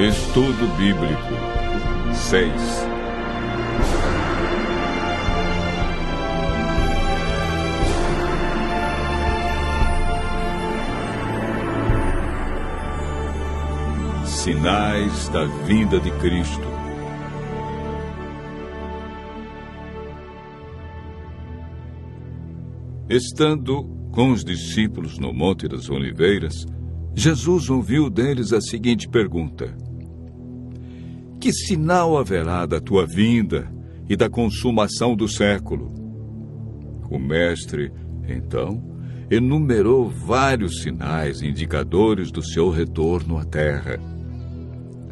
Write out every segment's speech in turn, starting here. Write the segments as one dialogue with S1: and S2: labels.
S1: Estudo Bíblico 6. Sinais da vinda de Cristo. Estando com os discípulos no Monte das Oliveiras, Jesus ouviu deles a seguinte pergunta: Que sinal haverá da tua vinda e da consumação do século? O mestre, então, enumerou vários sinais indicadores do seu retorno à terra.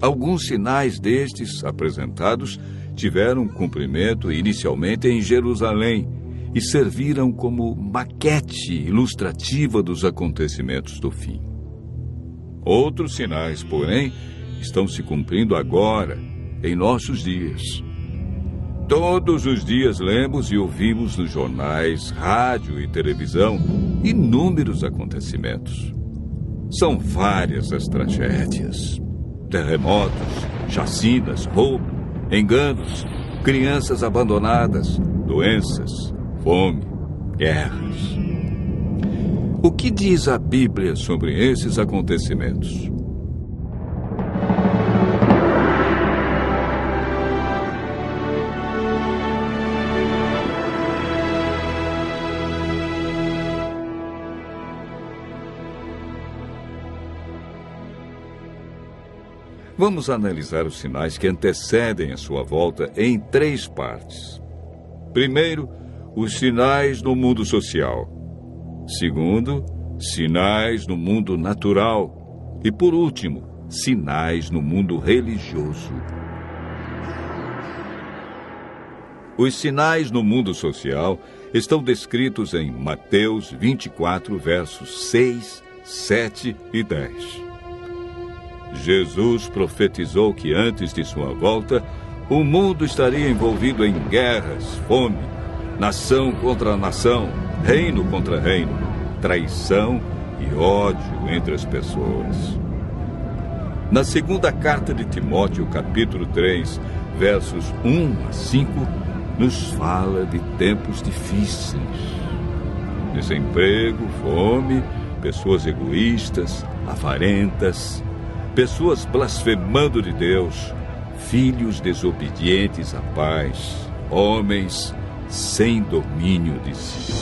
S1: Alguns sinais destes apresentados tiveram cumprimento inicialmente em Jerusalém e serviram como maquete ilustrativa dos acontecimentos do fim. Outros sinais, porém, estão se cumprindo agora, em nossos dias. Todos os dias lemos e ouvimos nos jornais, rádio e televisão inúmeros acontecimentos. São várias as tragédias: terremotos, chacinas, roubo, enganos, crianças abandonadas, doenças, fome, guerras. O que diz a Bíblia sobre esses acontecimentos? Vamos analisar os sinais que antecedem a sua volta em 3 partes. Primeiro, os sinais no mundo social. Segundo, sinais no mundo natural. E, por último, sinais no mundo religioso. Os sinais no mundo social estão descritos em Mateus 24, versos 6, 7 e 10. Jesus profetizou que antes de sua volta, o mundo estaria envolvido em guerras, fome, nação contra nação, reino contra reino, traição e ódio entre as pessoas. Na segunda carta de Timóteo, capítulo 3, versos 1 a 5, nos fala de tempos difíceis. Desemprego, fome, pessoas egoístas, avarentas, pessoas blasfemando de Deus, filhos desobedientes a pais, homens sem domínio de si.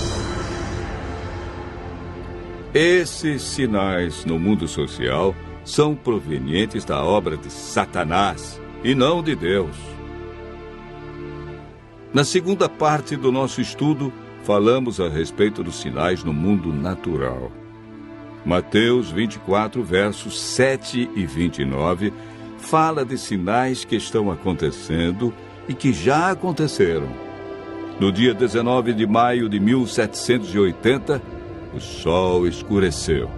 S1: Esses sinais no mundo social são provenientes da obra de Satanás e não de Deus. Na segunda parte do nosso estudo, falamos a respeito dos sinais no mundo natural. Mateus 24, versos 7 e 29, fala de sinais que estão acontecendo e que já aconteceram. No dia 19 de maio de 1780, o sol escureceu.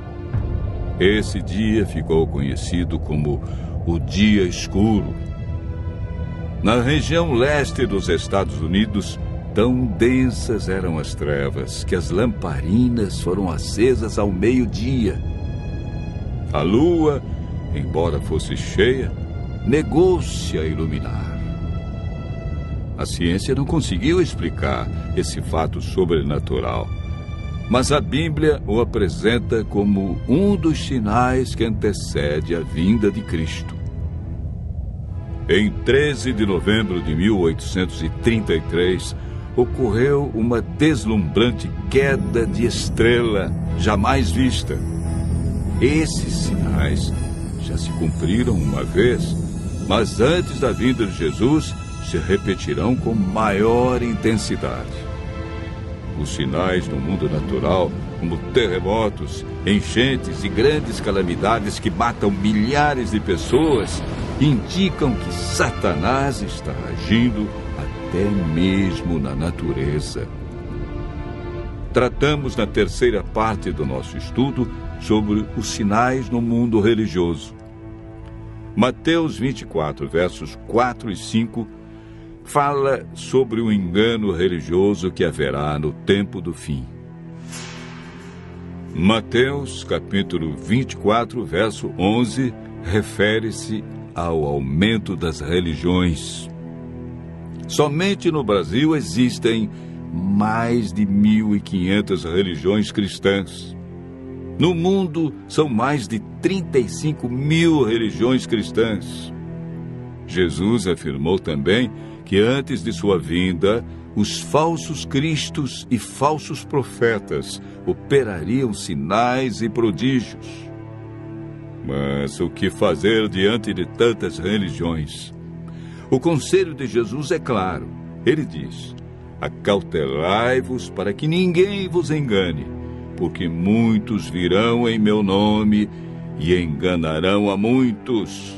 S1: Esse dia ficou conhecido como o Dia Escuro. Na região leste dos Estados Unidos, tão densas eram as trevas que as lamparinas foram acesas ao meio-dia. A lua, embora fosse cheia, negou-se a iluminar. A ciência não conseguiu explicar esse fato sobrenatural, mas a Bíblia o apresenta como um dos sinais que antecede a vinda de Cristo. Em 13 de novembro de 1833, ocorreu uma deslumbrante queda de estrela jamais vista. Esses sinais já se cumpriram uma vez, mas antes da vinda de Jesus se repetirão com maior intensidade. Os sinais no mundo natural, como terremotos, enchentes e grandes calamidades que matam milhares de pessoas, indicam que Satanás está agindo até mesmo na natureza. Tratamos na terceira parte do nosso estudo sobre os sinais no mundo religioso. Mateus 24, versos 4 e 5, fala sobre o engano religioso que haverá no tempo do fim. Mateus, capítulo 24, verso 11, refere-se ao aumento das religiões. Somente no Brasil existem mais de 1.500 religiões cristãs. No mundo, são mais de 35 mil religiões cristãs. Jesus afirmou também que antes de sua vinda, os falsos cristos e falsos profetas operariam sinais e prodígios. Mas o que fazer diante de tantas religiões? O conselho de Jesus é claro. Ele diz: acautelai-vos para que ninguém vos engane, porque muitos virão em meu nome e enganarão a muitos.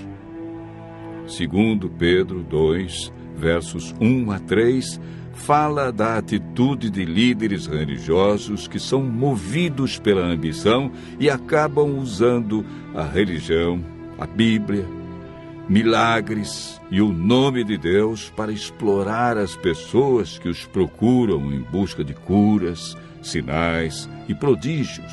S1: Segundo Pedro 2, versos 1 a 3, fala da atitude de líderes religiosos que são movidos pela ambição e acabam usando a religião, a Bíblia, milagres e o nome de Deus para explorar as pessoas que os procuram em busca de curas, sinais e prodígios.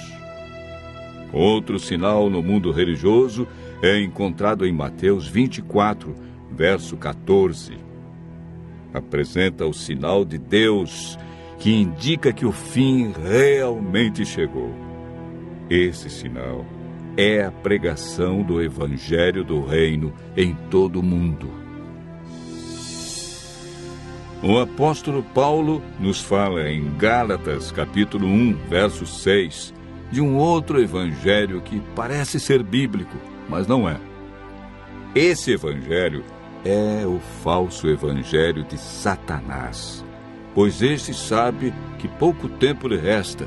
S1: Outro sinal no mundo religioso é encontrado em Mateus 24, verso 14. Apresenta o sinal de Deus, que indica que o fim realmente chegou. Esse sinal é a pregação do Evangelho do Reino em todo o mundo. O apóstolo Paulo nos fala em Gálatas, capítulo 1, verso 6, de um outro evangelho que parece ser bíblico, mas não é. Esse evangelho é o falso evangelho de Satanás, pois este sabe que pouco tempo lhe resta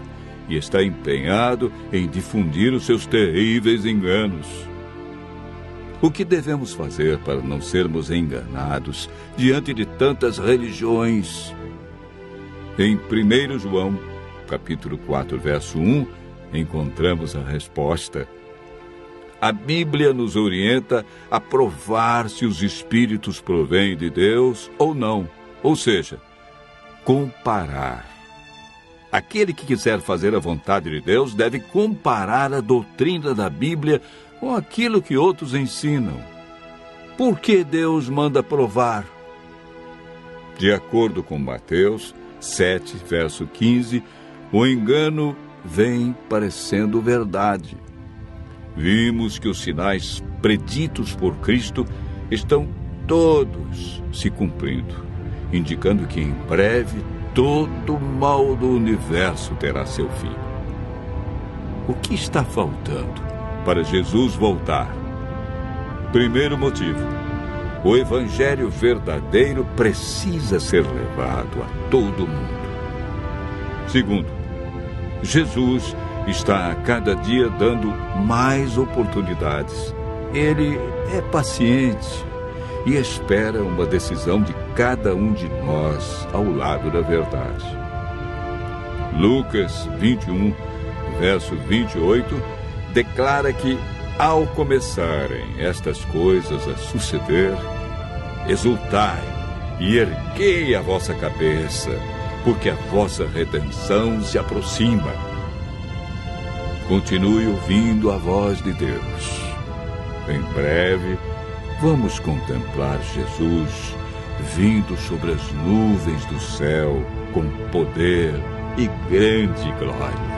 S1: e está empenhado em difundir os seus terríveis enganos. O que devemos fazer para não sermos enganados diante de tantas religiões? Em 1 João, capítulo 4, verso 1, encontramos a resposta. A Bíblia nos orienta a provar se os espíritos provêm de Deus ou não, ou seja, comparar. Aquele que quiser fazer a vontade de Deus deve comparar a doutrina da Bíblia com aquilo que outros ensinam. Por que Deus manda provar? De acordo com Mateus 7, verso 15, o engano vem parecendo verdade. Vimos que os sinais preditos por Cristo estão todos se cumprindo, indicando que em breve todo o mal do universo terá seu fim. O que está faltando para Jesus voltar? Primeiro motivo: o evangelho verdadeiro precisa ser levado a todo mundo. Segundo, Jesus está a cada dia dando mais oportunidades. Ele é paciente e espera uma decisão de cada um de nós ao lado da verdade. Lucas 21, verso 28, declara que, ao começarem estas coisas a suceder, exultai e erguei a vossa cabeça, porque a vossa redenção se aproxima. Continue ouvindo a voz de Deus. Em breve, vamos contemplar Jesus vindo sobre as nuvens do céu com poder e grande glória.